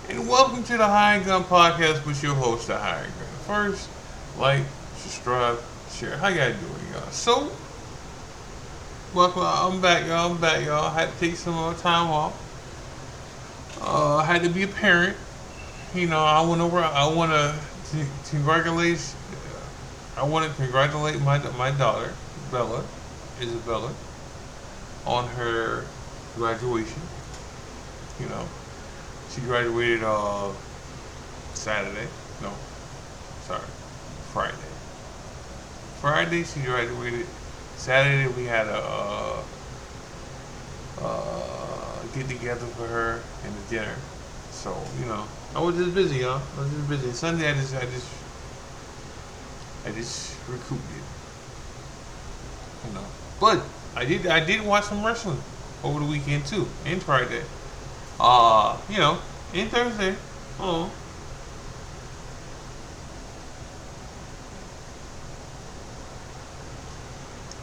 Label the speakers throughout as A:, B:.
A: And welcome to the Hired Gun Podcast with your host, the Hired Gun. First, like, subscribe, share. How y'all doing, y'all? So, welcome. I'm back, y'all. I had to take some time off. I had to be a parent. I want to congratulate. I want to congratulate my daughter, Bella, Isabella, on her graduation. You know, she graduated Saturday. No, sorry, Friday. Friday she graduated. Saturday we had a get together for her and the dinner. So I was just busy, y'all. I was just busy. Sunday I just recouped it. But I did watch some wrestling over the weekend too, and Friday. And Thursday. Oh,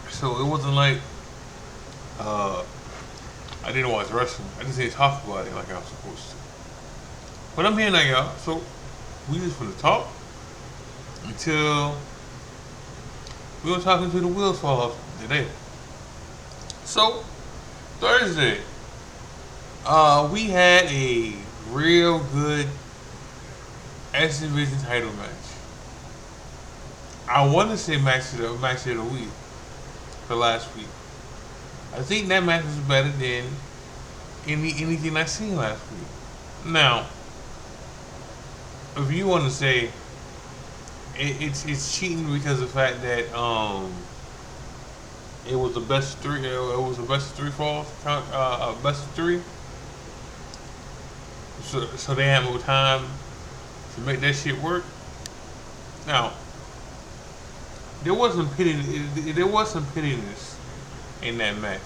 A: so it wasn't like uh I didn't watch wrestling. I just didn't talk about it like I was supposed to. But I'm here now, y'all. So we just gonna talk until we were talking to the wheels fall off today. So Thursday, we had a real good X Division title match. I want to say match of the week for last week. I think that match was better than anything I seen last week. Now, if you want to say it's cheating because of the fact that it was the best of three. It was the best of three falls. Best of three. So they had more time to make that shit work. Now there was some pittiness in that match.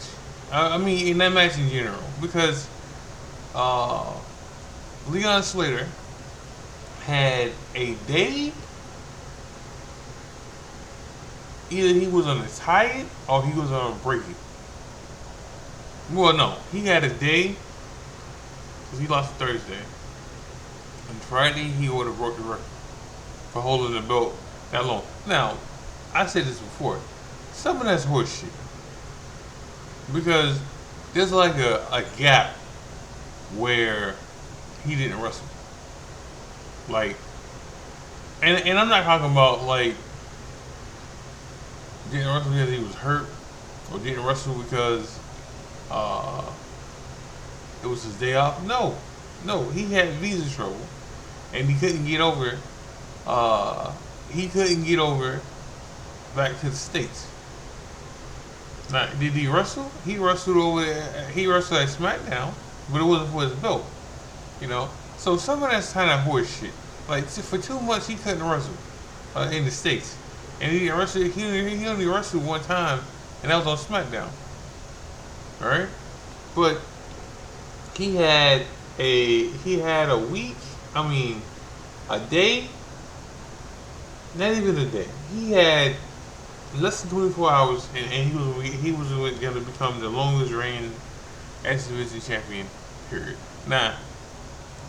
A: I mean, in that match in general, because uh, Leon Slater had a day. Either he was gonna tie it or he was gonna break it. Well, no, he had a day because he lost Thursday, and Friday he would have broke the record for holding the belt that long. Now, I said this before. Some of that's horse shit because there's like a gap where he didn't wrestle. Like, and I'm not talking about like didn't wrestle because he was hurt or didn't wrestle because uh, it was his day off. No, no, he had visa trouble and he couldn't get over. Uh, he couldn't get over back to the states. Now, did he wrestle? He wrestled over. He wrestled at SmackDown, but it wasn't for his belt. You know, so some of that's kind of horse shit. Like for 2 months, he couldn't wrestle in the states, and he wrestled. He only wrestled one time, and that was on SmackDown. All right, but he had a week. I mean, a day. Not even a day. He had less than 24 hours, and he was going to become the longest reigning X Division champion. Period. Now,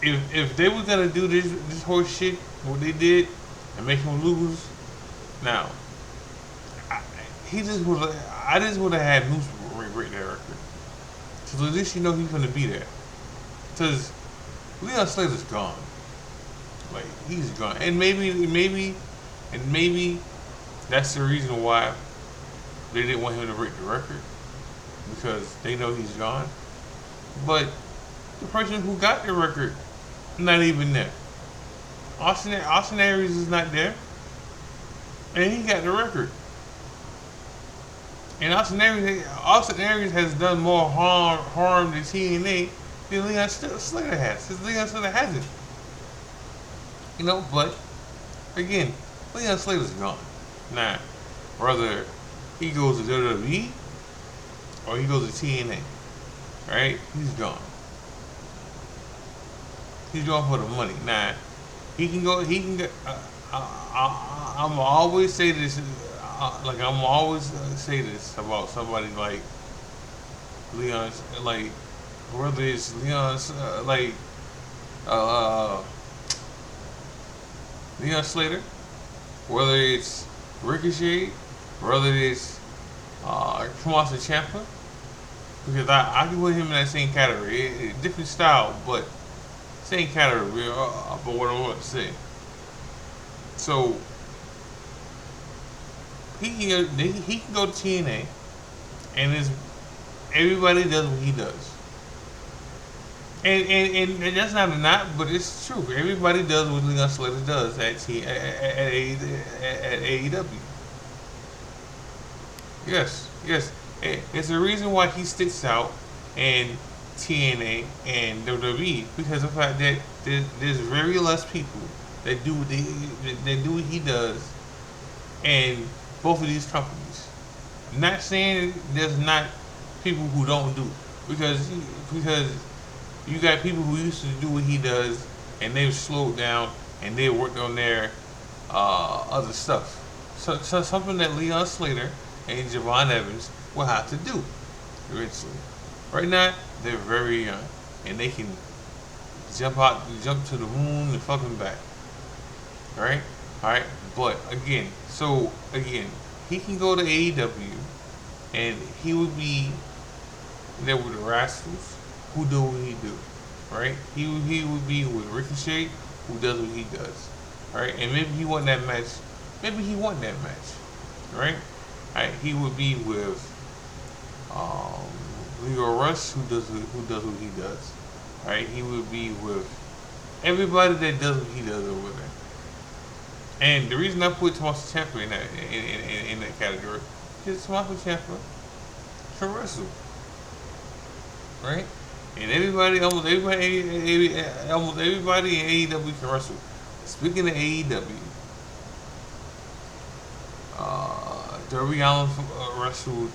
A: if they were gonna do this horse shit, what they did, and make him lose, now I, he just would. I just would have had Moose break that record. So at least you know he's gonna be there. Cause Leon Slater's gone. Like he's gone, and maybe that's the reason why they didn't want him to break the record because they know he's gone. But the person who got the record, not even there. Austin Aries is not there, and he got the record. And Austin Aries has done more harm to TNA than Leon Slater has. Since Leon Slater hasn't, But again, Leon Slater's gone. Now, whether he goes to WWE or he goes to TNA, right? He's gone. He's going for the money. Now, he can go. He can get. I'm always say this. I'm always say this about somebody like Leon, like whether it's Leon's Leon Slater, whether it's Ricochet, whether it's Tommaso Ciampa, because I can put him in that same category. Different style, but same category. But what I want to say. So he can go to TNA, and everybody does what he does. And that's not a knock, but it's true. Everybody does what Leon Slater does at AEW. Yes, yes. It's the reason why he sticks out in TNA and WWE because of the fact that there's very less people that do what he does in both of these companies. I'm not saying there's not people who don't do it because you got people who used to do what he does and they've slowed down and they worked on their other stuff. So something that Leon Slater and Javon Evans will have to do eventually. Right now, they're very young and they can jump to the moon and fucking back. Alright? Alright? But again, he can go to AEW and he would be there with the Rascals who do what he do. Right? He would be with Ricochet who does what he does. Alright? And maybe he won that match. Maybe he won that match. Right? Alright, he would be with Leo Rush who does what he does. Alright, he would be with everybody that does what he does over there. And the reason I put Tommaso Ciampa in that category is Tommaso Ciampa can wrestle, right? And almost everybody in AEW can wrestle. Speaking of AEW, Darby Allin wrestled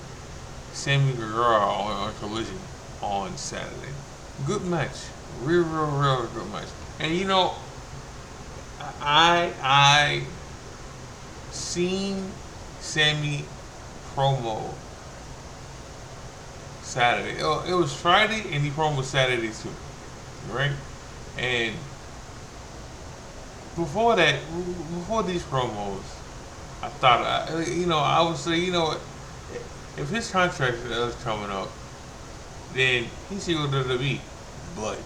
A: Sammy Guevara on Collision on Saturday. Good match, real good match. And you know, I seen Sammy promo Saturday. It was Friday and he promo Saturday too, right? And before these promos, I thought, I would say, if his contract is coming up, then he should go to WWE. But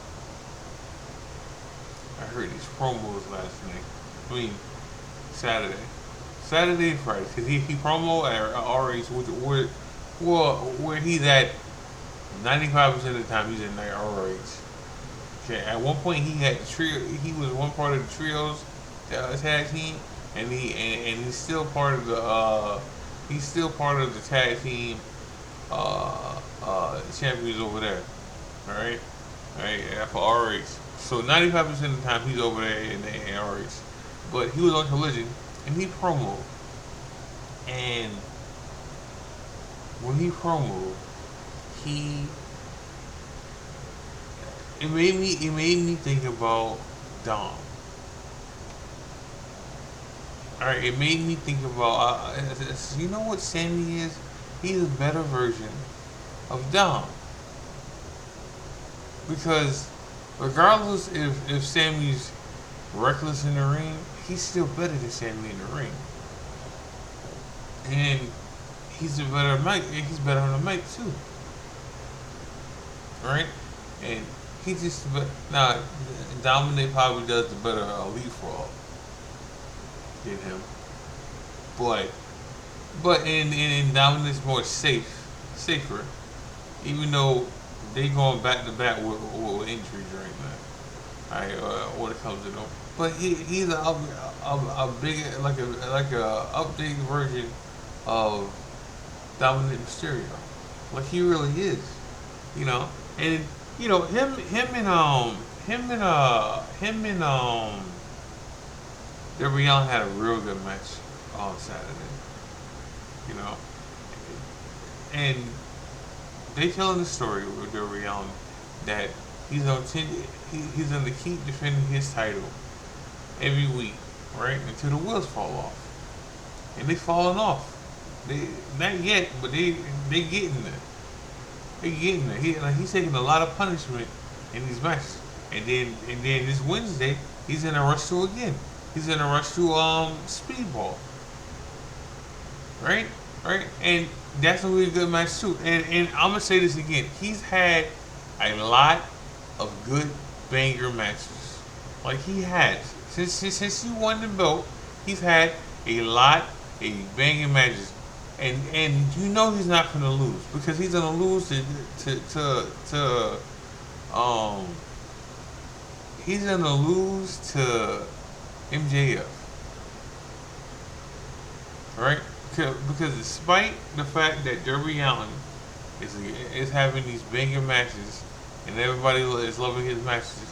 A: I heard these promos last night. Saturday and Friday, because he promo at RH, where he's at 95% of the time he's in RH. Okay, at one point he had the trio. He was one part of the trios tag team, and he's still part of the tag team champions over there. All right, for RH. So 95% of the time he's over there in RH. But he was on Collision and he promoed. And when he promoed, it made me think about Dom. Alright, it made me think about you know what Sammy is? He's a better version of Dom. Because regardless if Sammy's reckless in the ring, he's still better than Sammy in the ring. And he's a better mic. He's better on the mic too. Right? And he just now Dominic probably does the better leapfrog than him. But in Dominic's more safer, even though they going back to back with injuries right now. Alright, when it comes to them. But he's a big like a updated version of Dominic Mysterio. Like he really is. And him and Darby Allin had a real good match on Saturday. And they telling the story with Darby Allin that he's going to keep defending his title every week, right, until the wheels fall off. And they falling off. They not yet, but they getting there. They getting there. He's taking a lot of punishment in these matches. And then this Wednesday he's in a wrestle again. He's in a rush to speedball, right? Right, and that's a really good match too. And I'm gonna say this again. He's had a lot of good banger matches. Like he has since he won the belt, he's had a lot of banging matches. And you know he's not gonna lose because he's gonna lose to um he's gonna lose to MJF, right? Because despite the fact that Darby Allin is having these banger matches and everybody is loving his matches,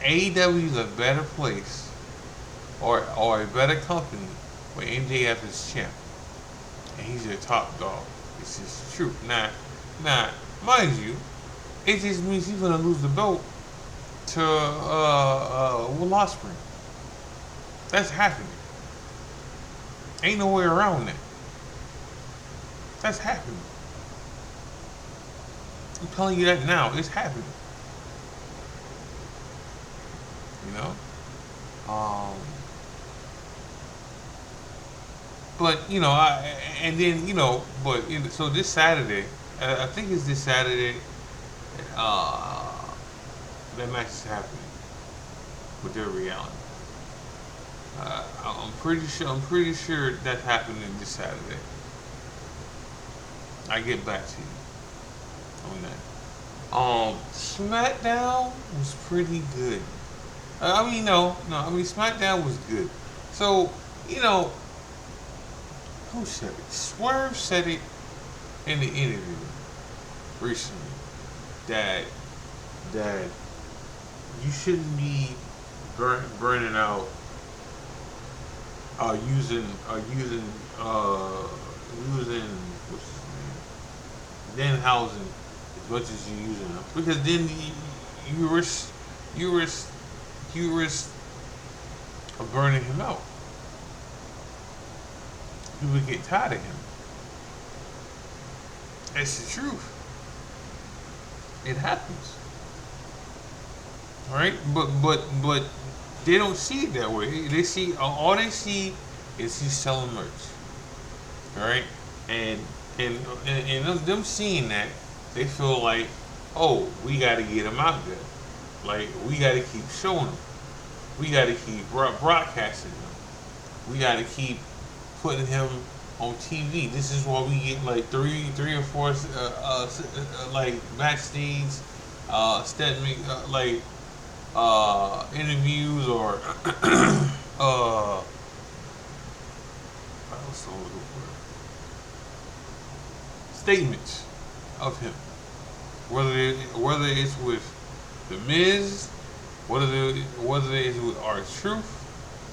A: AEW is a better place or a better company where MJF is champ and he's your top dog. It's just true. Now, mind you, it just means he's gonna lose the belt to Will Ospreay. That's happening. Ain't no way around that. That's happening. I'm telling you that now. It's happening. You know? Um, but, and then, so this Saturday, I think it's this Saturday, uh, that match is happening with Darby Allin. I'm pretty sure that's happening this Saturday. I get back to you on that. SmackDown was pretty good. No. I mean, SmackDown was good. So, who said it? Swerve said it in the interview recently that that you shouldn't be burning out using what's his name, Danhausen as much as you using them because then you risk of burning him out. You would get tired of him. It's the truth. It happens. Right? But they don't see it that way. They see all they see is he's selling merch. All right, and them seeing that, they feel like, oh, we got to get him out there. Like we got to keep showing him. We got to keep broadcasting him. We got to keep putting him on TV. This is why we get like three or four like backstage statement interviews or what's the word for it? Statements of him. Whether it's with the Miz, whether it's with R-Truth,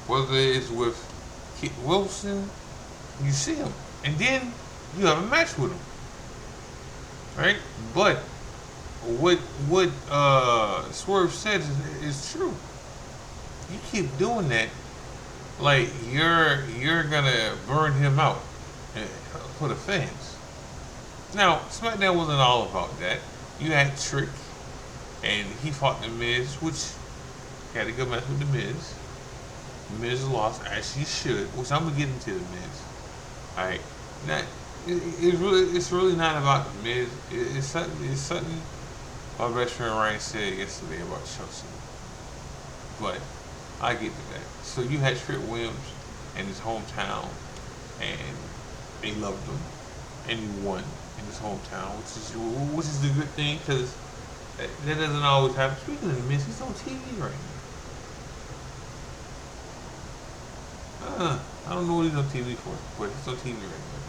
A: whether it's with Kit Wilson, you see him, and then you have a match with him, right? But what Swerve said is true. You keep doing that, like you're gonna burn him out for the fans. Now, SmackDown wasn't all about that. You had Trick, and he fought the Miz, which had a good match with the Miz. The Miz lost, as he should, which I'm gonna get into the Miz. Alright, now it's really not about the Miz. It's something my best friend Ryan said yesterday about Chelsea. But I get to that. So you had Trick Williams in his hometown, and they loved him, and he won in his hometown, which is the good thing because that doesn't always happen. Speaking of the Miz, he's on TV right now. I don't know what he's on TV for, but he's on TV right now.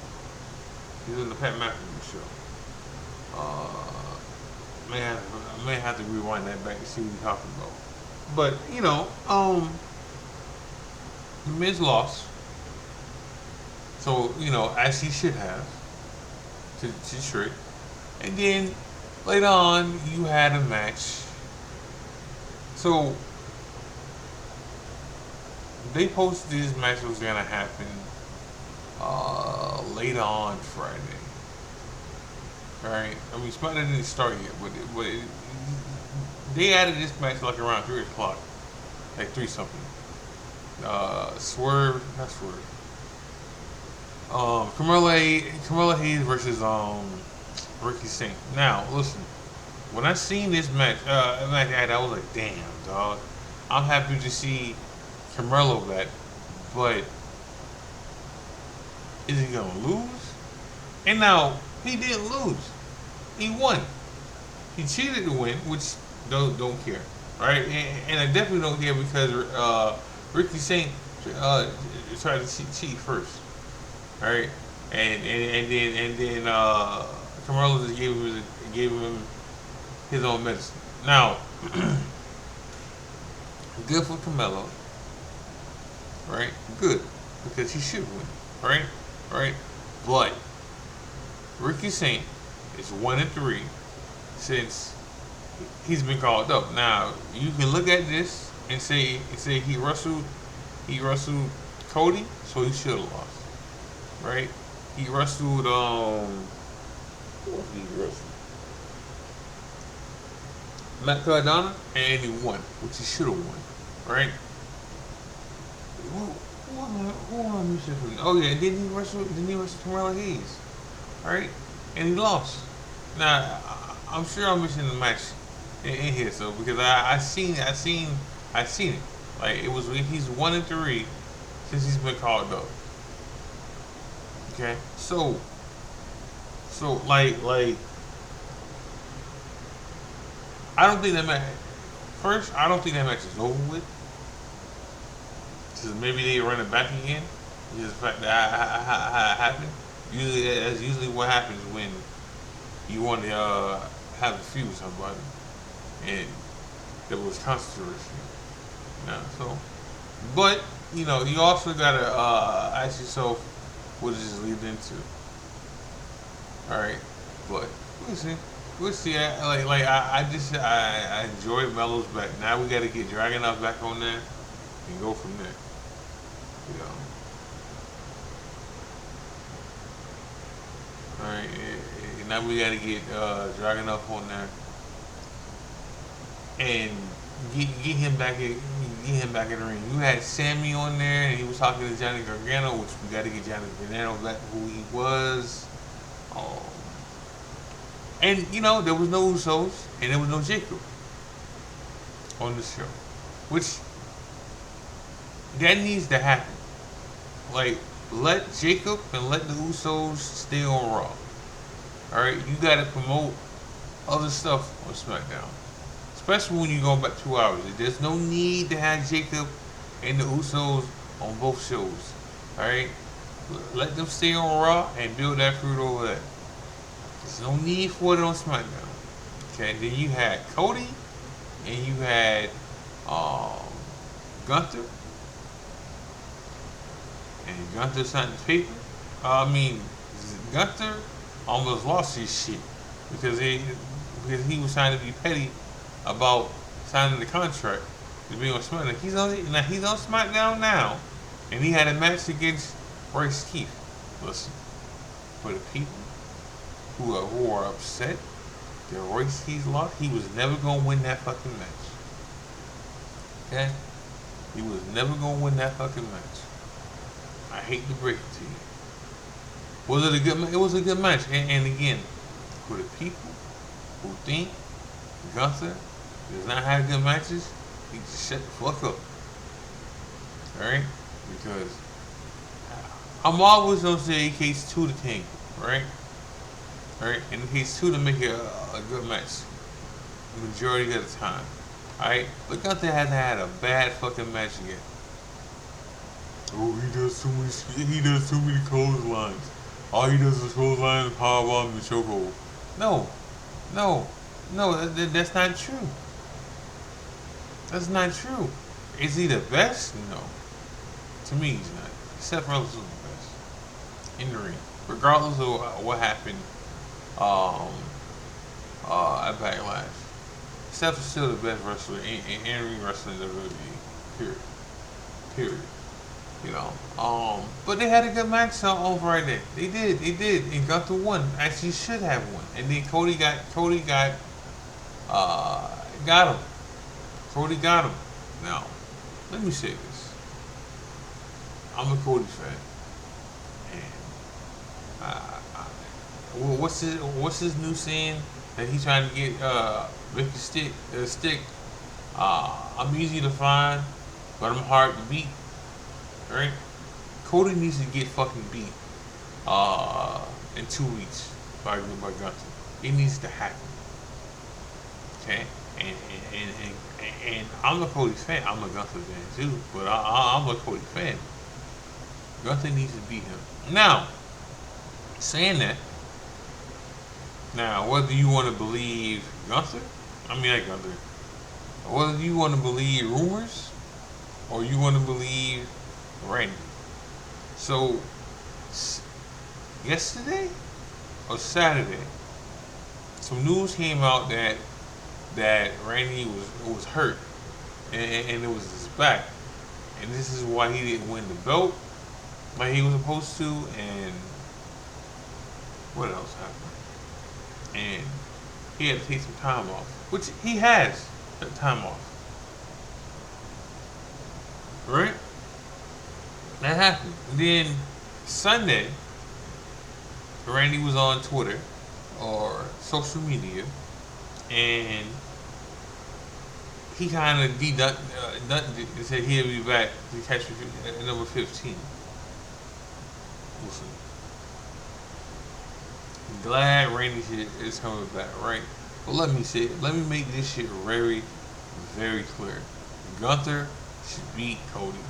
A: He's on the Pat McAfee show. I may have to rewind that back and see what he's talking about. But the Miz lost, so as he should have to Trick, and then later on you had a match. So they posted this match was gonna happen later on Friday. Alright, I mean SmackDown didn't start yet, but they added this match like around 3 o'clock, like 3 something. Swerve, not Swerve. Carmelo Hayes versus Ricky Saint. Now, listen, when I seen this match, I was like, damn, dog. I'm happy to see Carmelo back, but is he gonna lose? And now he didn't lose. He won. He cheated to win, which don't care, right? And I definitely don't care because Ricky Saint uh, tried to cheat first, right? And then Carmelo just gave him his own medicine. Now, good for Carmelo, right? Good because he should win, right? Right? But Ricky Saint is 1-3 since he's been called up. Now you can look at this and say he wrestled Cody, so he should have lost, right? He wrestled who else did he wrestle? Matt Cardona, and he won, which he should have won, right? Who am I missing? Oh yeah, didn't he wrestle Carmelo Hayes, right? And he lost. Now I'm sure I'm missing the match in here, so because I seen it. Like it was he's 1-3 since he's been called up. Okay, so like I don't think that match. First, I don't think that match is over with. Because maybe they run it back again. Just the fact that how it happened. Usually, that's usually what happens when you want to have a feud with somebody, and there was controversy. So, but you also gotta ask yourself what does this lead into. All right, but we'll see. We'll see. I enjoyed Melo's back. Now we got to get Dragunov back on there and go from there. You know. All right. Now we got to get Dragunov on there and get him back in the ring. You had Sammy on there and he was talking to Johnny Gargano, which we got to get Johnny Gargano back who he was. Um, And there was no Usos and there was no Jacob on the show, which that needs to happen. Like, let Jacob and let the Usos stay on Raw. All right, you got to promote other stuff on SmackDown, especially when you go back 2 hours. There's no need to have Jacob and the Usos on both shows. All right, let them stay on Raw and build that fruit over there. There's no need for it on SmackDown. Okay, then you had Cody and you had Gunther. And Gunther signed the paper. Gunther almost lost his shit because he was trying to be petty about signing the contract to be on SmackDown. He's on SmackDown now, and he had a match against Royce Keith. Listen, for the people who are upset that Royce Keith lost, he was never gonna win that fucking match. Okay, he was never gonna win that fucking match. I hate to break it to you. Was it a good match? It was a good match. And again, for the people who think Gunther does not have good matches, he just shut the fuck up. Alright? Because I'm always gonna say in case 2 to King, right? Alright? In case 2 to make it a good match. Majority of the time. Alright? But Gunther hasn't had a bad fucking match yet. Oh, he does too many clotheslines. All he does is clothesline, powerbomb, and chokehold. No, that's not true. That's not true. Is he the best? No. To me, he's not. Seth Rollins is the best in the ring, regardless of what happened at Backlash. Seth is still the best wrestler in ring wrestling in WWE. Period. But they had a good match on Friday. They did, and Gunther won. Actually, should have won. And then Cody got him. Cody got him. Now, let me say this. I'm a Cody fan, and well, what's his new saying that he's trying to get Ricky stick. I'm easy to find, but I'm hard to beat. Right? Cody needs to get fucking beat in 2 weeks by Gunther. It needs to happen. Okay? And I'm a Cody fan. I'm a Gunther fan too, but I'm a Cody fan. Gunther needs to beat him. Now, saying that, now whether you want to believe Gunther, not Gunther, whether you want to believe rumors or you want to believe Randy. So, yesterday or Saturday, some news came out that Randy was hurt and it was his back, and this is why he didn't win the belt like he was supposed to, and what else happened? And he had to take some time off, which he has that time off, right? That happened. And then Sunday, Randy was on Twitter or social media, and he kind of and said he'll be back to catch at number 15. We'll see. I'm glad Randy shit is coming back, right? But let me make this shit very, very clear. Gunther should beat Cody.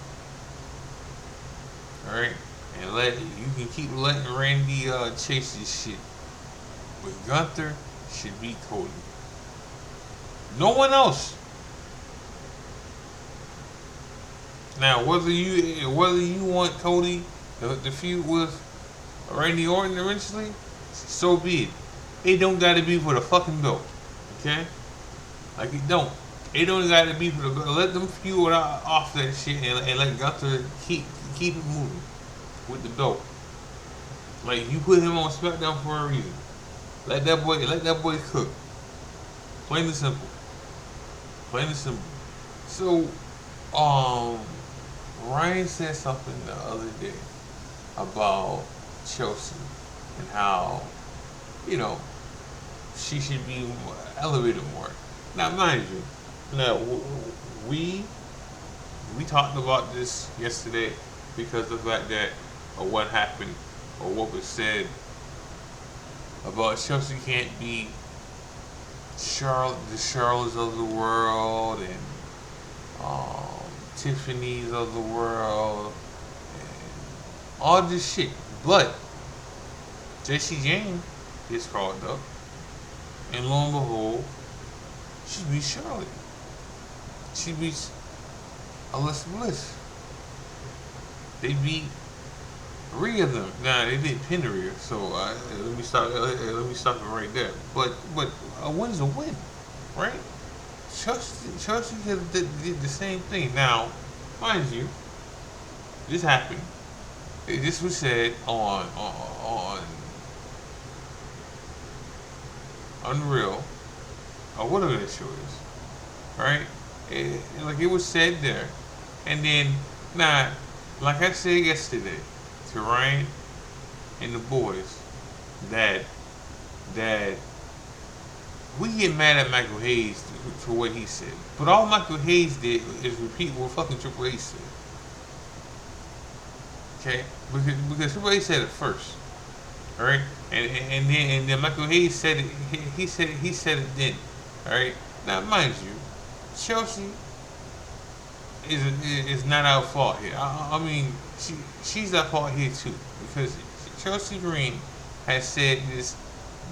A: Alright? And you can keep letting Randy chase this shit. But Gunther should beat Cody. No one else. Now, whether you want Cody to feud with Randy Orton eventually, so be it. It don't gotta be for the fucking belt. Okay? Like it don't. It don't gotta be for the belt. Let them feud off that shit and let Gunther keep it moving with the belt. Like you put him on SmackDown for a reason. Let that boy cook. Plain and simple. Plain and simple. So, Ryan said something the other day about Chelsea and how, she should be elevated more. Now, mind you, we talked about this yesterday because of the fact that what happened or what was said about Chelsea can't be the Charlottes of the world and Tiffany's of the world and all this shit. But JC Jane gets called up, and lo and behold, she beats Charlotte. She beats Alexa Bliss. They beat three of them. Now they didn't pin Rhea, so let me stop it right there. But a win's a win, right? Chelsea did the same thing. Now, mind you, this happened. This was said on Unreal or whatever that show is, right? Like it was said there, and then now, like I said yesterday to Ryan and the boys, that we get mad at Michael Hayes for what he said, but all Michael Hayes did is repeat what fucking Triple H said. Okay, because Triple H said it first, all right, and then Michael Hayes said it. He said it then, all right. Now, mind you, Chelsea is not our fault here. I mean, she's our fault here too, because Chelsea Green has said this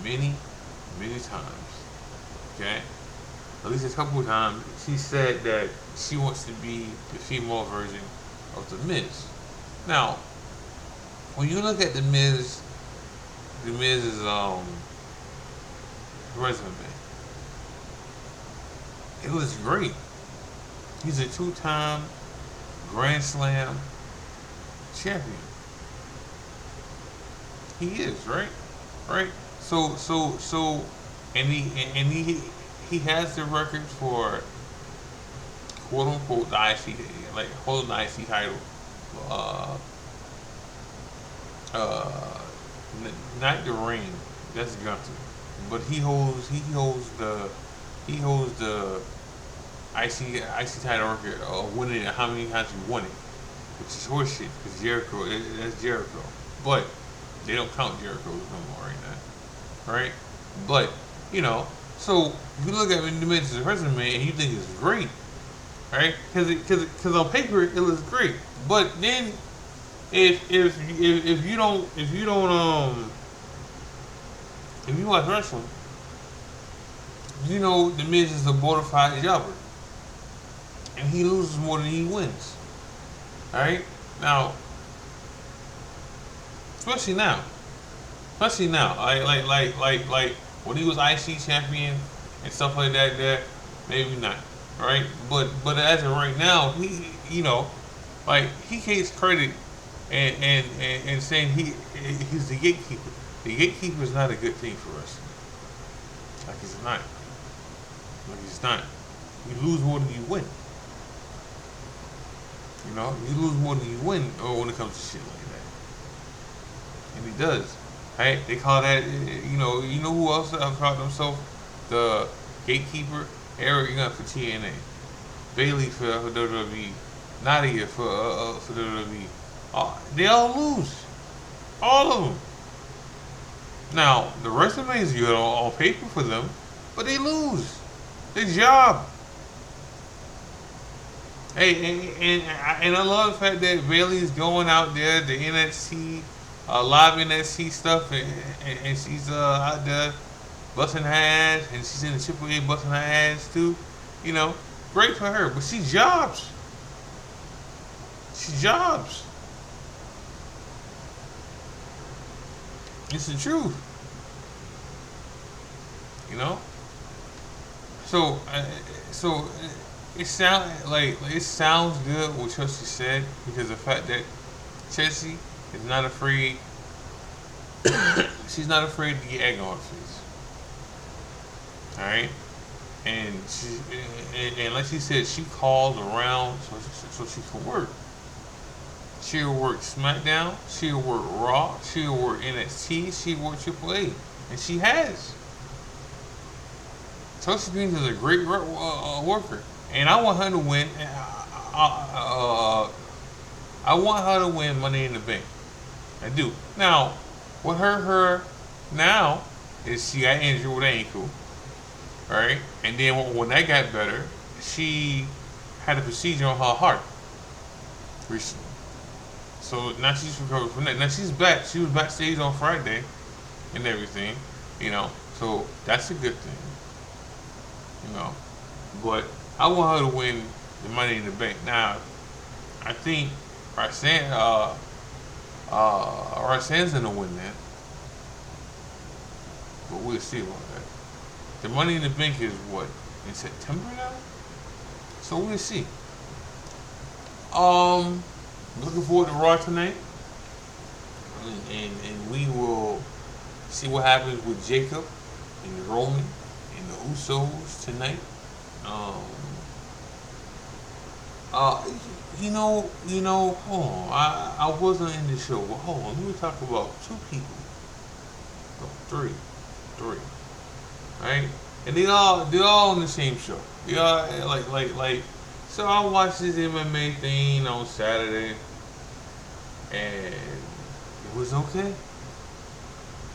A: many times. Okay, at least a couple of times she said that she wants to be the female version of the Miz. Now, when you look at the Miz's resume, it was great. He's a two-time Grand Slam champion. He is, right? Right? So, and he has the record for quote unquote the IC, like holding the IC title uh, uh, not the ring. That's Gunther, but he holds the IC title record of winning it. How many times he won it, which is horseshit because that's Jericho. But they don't count Jericho no more right now, right? But you know, so if you look at the Miz's resume and you think it's great, right? Because on paper it looks great, but then if you watch wrestling, you know the Miz is a bona fide jobber, and he loses more than he wins. All right, now especially now, like when he was IC champion and stuff like that. There, maybe not, right? But as of right now, he takes credit and saying he's the gatekeeper. The gatekeeper is not a good thing for us. Like it's not. Like it's not. You lose more than you win. You lose more than you win when it comes to shit like that. And he does. Right? They call that you know who else have called themselves the gatekeeper? Eric Young for TNA. Bailey for WWE. Nadia for WWE. They all lose. All of them. Now, the resume is good on paper for them, but they lose. Their job. Hey, and I love the fact that Bailey's going out there, the NXT, live NXT stuff, and she's out there busting her ass, and she's in the AAA busting her ass too. Great for her, but she jobs. She jobs. It's the truth. You know. So, it sounds good what Chelsea said because the fact that Chelsea is not afraid. She's not afraid to get egg on her face. All right, and like she said, she calls around so she can work. She'll work SmackDown. She'll work Raw. She'll work NXT. She'll work AAA, and she has. Chelsea Green is a great worker, and I want her to win. I want her to win Money in the Bank. I do. Now, what hurt her now is she got injured with an ankle, right? And then when that got better, she had a procedure on her heart recently. So now she's recovered from that. Now she's back. She was backstage on Friday and everything, So that's a good thing, But I want her to win the Money in the Bank. Now, I think Roxanne's gonna win that, but we'll see about that. The Money in the Bank is what, in September now, so we'll see. Looking forward to Raw tonight, and we will see what happens with Jacob and Roman and the Usos tonight. Hold on. I wasn't in the show, but hold on. Let me talk about two people. No, three. Right? And they're all on the same show. They all like. So I watched this MMA thing on Saturday, and it was okay.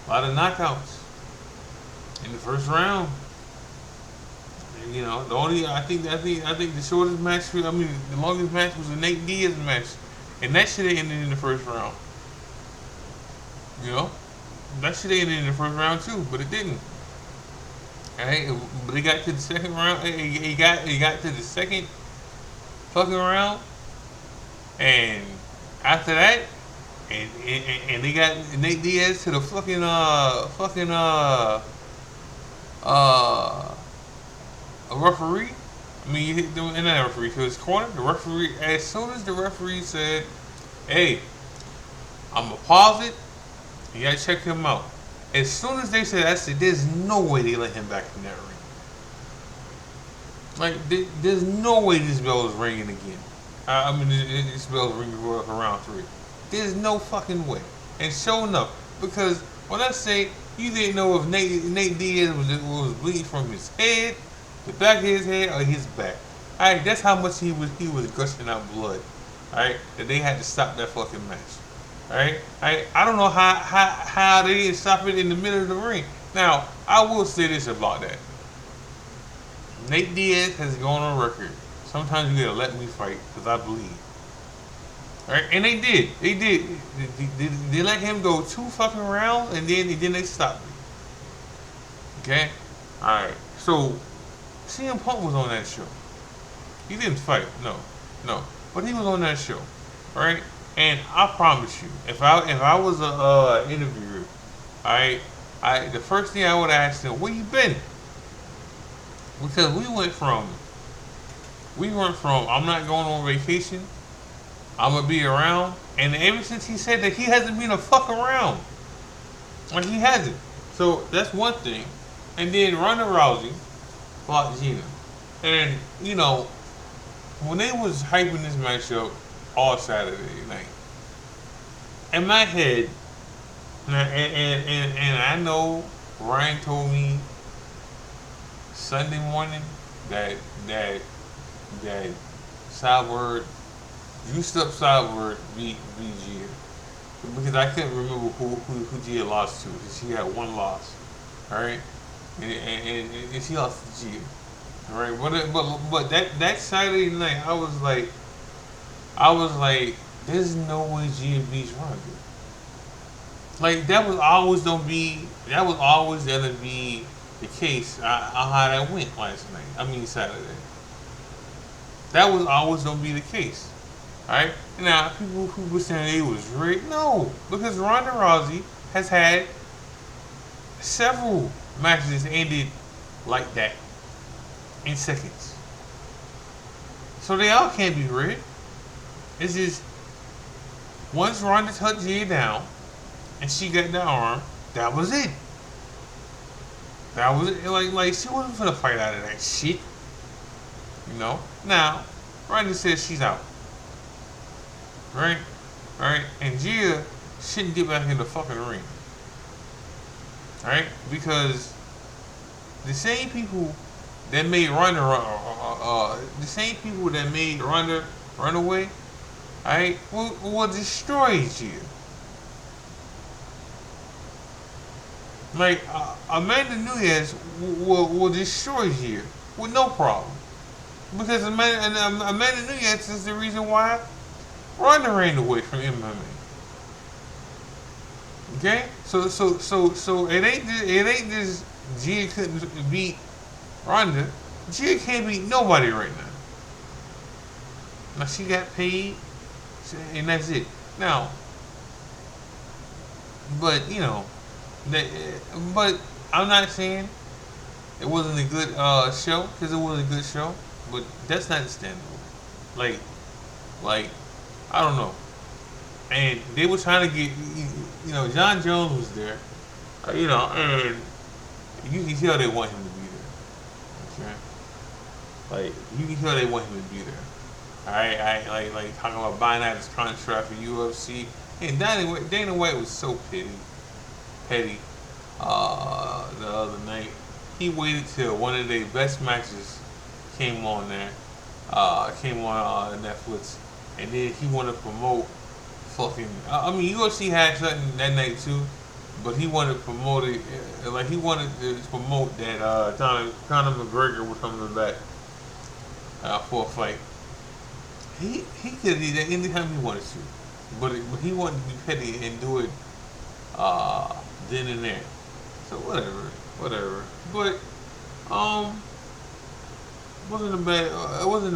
A: A lot of knockouts in the first round. The only I think the shortest match, the longest match was a Nate Diaz match, and that should have ended in the first round. That should have ended in the first round too, but it didn't. Alright, but it got to the second round. It got to the second fucking round, and after that, and they got Nate Diaz to the fucking a referee. You hit them in that referee to his corner. The referee, as soon as the referee said, "Hey, I'm gonna pause it. You gotta check him out." As soon as they said that, I said, "There's no way they let him back in that ring. There's no way this bell is ringing again." I mean, it spells Ring of Royal for round three. There's no fucking way. And sure enough, because when I say you didn't know if Nate Diaz was bleeding from his head, the back of his head, or his back. Alright, that's how much he was gushing out blood. Alright, that they had to stop that fucking match. Alright, I don't know how they didn't stop it in the middle of the ring. Now, I will say this about that. Nate Diaz has gone on record. Sometimes you gotta let me fight because I bleed. Right? And they did. They did. They let him go 2 fucking rounds and then they stopped me. Okay? Alright. So CM Punk was on that show. He didn't fight, no. No. But he was on that show. Right? And I promise you, if I was a interviewer, the first thing I would ask him, where you been? Because we went from I'm not going on vacation, I'm gonna be around, and ever since he said that, he hasn't been a fuck around. Like, he hasn't. So that's one thing. And then Ronda Rousey fought Gina. And, you know, when they was hyping this match up all Saturday night, in my head, and I know Ryan told me Sunday morning that Cyborg, juiced up Cyborg beat Gia. Because I couldn't remember who Gia lost to. She had one loss. Alright? And she lost to Gia. Alright? But that Saturday night, I was like, there's no way Gia beats Ronda. Like, that was always gonna be the case on how that went last night. I mean Saturday. That was always gonna be the case. Alright? Now, people who were saying it was rigged, no. Because Ronda Rousey has had several matches ended like that in seconds. So they all can't be rigged. It's just, once Ronda touched Gia down and she got the arm, that was it. That was it. Like she wasn't gonna fight out of that shit. You know? Now, Ronda says she's out. Right? Alright? And Gia shouldn't get back in the fucking ring. Alright? Because the same people that made Ronda run away, alright, will destroy Gia. Like, Amanda Nunes will destroy Gia with no problem. Because Amanda Nunes is the reason why Ronda ran away from MMA. Okay? So it ain't just Gia couldn't beat Ronda. Gia can't beat nobody right now. Now she got paid, and that's it. Now, but you know, but I'm not saying it wasn't a good show, because it was a good show. But that's not understandable. Like I don't know. And they were trying to get, you know, John Jones was there, you know, and you can tell they want him to be there. Okay. Like, you can tell they want him to be there. Alright, like talking about buying out his contract for UFC. And Dana White was so petty. The other night, he waited till one of their best matches came on Netflix, and then he wanted to promote fucking. I mean, UFC had something that night too, but he wanted to promote it. Like, he wanted to promote that Conor McGregor was coming back for a fight. He could do that anytime he wanted to, but he wanted to be petty and do it then and there. So whatever. But it wasn't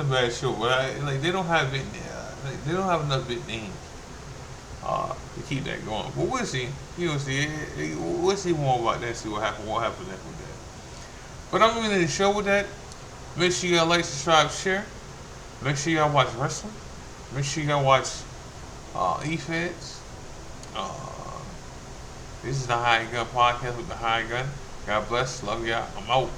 A: a bad show. But they don't have it. They don't have enough big names to keep that going. But we'll see. We'll see more about that. See what happens next with that. But I'm ending the show with that. Make sure y'all like, subscribe, share. Make sure y'all watch wrestling. Make sure y'all watch E-Feds. This is the Hired Gun Podcast with the Hired Gun. God bless. Love y'all. I'm out.